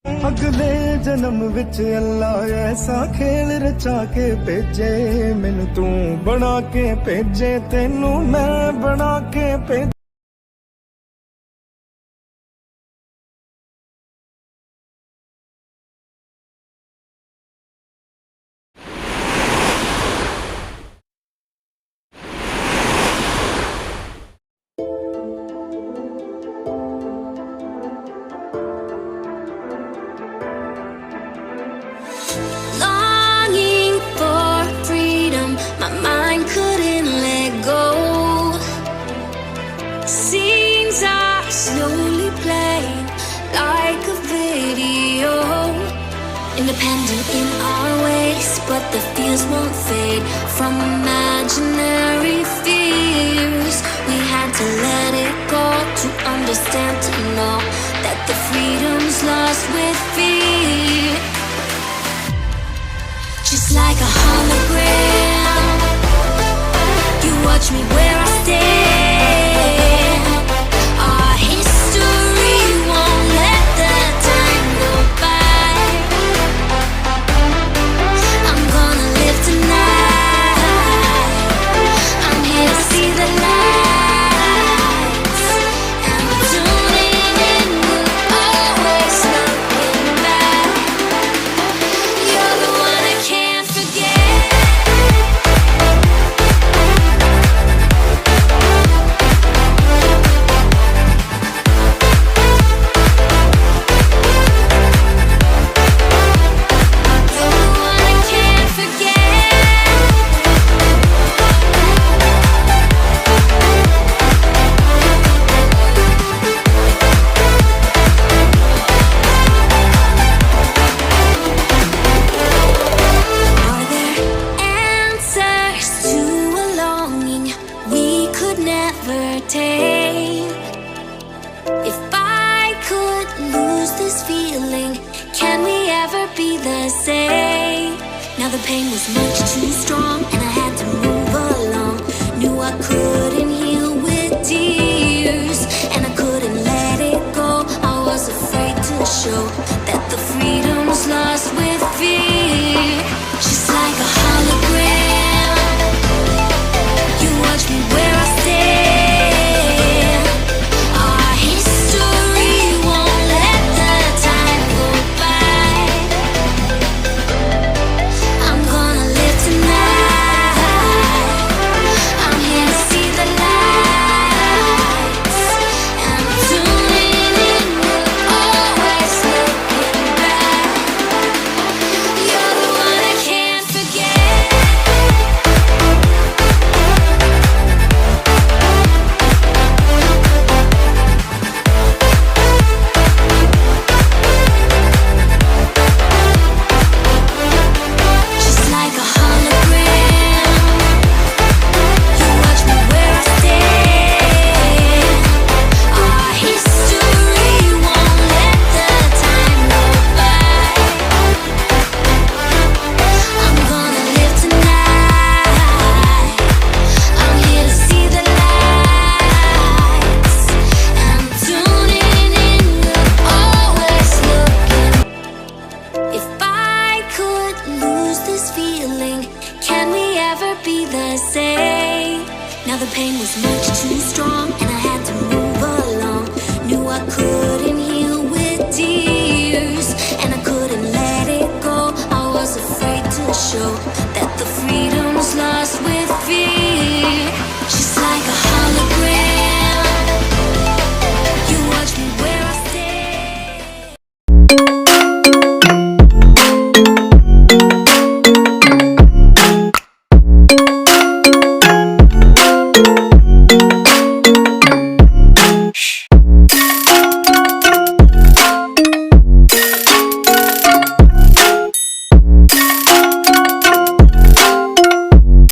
अगले जन्म विच अल्लाह ऐसा खेल रचा के भेजे मैनू तू बना के भेजे तेनू मैं बना के भेजे Longing for freedom, my mind couldn't let go. Scenes are slowly playing like a video. Independent in our ways, but the fears won't fade from imaginary fears. We had to let it go to understand, to know that the freedom's lost with fear. Just like a hologram, you watch me where I stand. Our history won't let the time go by. I'm gonna live tonight. I'm here to see the lights, and I'm tuning in, always looking back. You're the one I can't forget. You're the one I can't forget. Are there answers to a longing we could never tame? If I could lose this feeling, can we ever be the same? Now the pain was much too strong and I had to move along. Knew I couldn't heal with tears, and I couldn't let it go. I was afraid to show that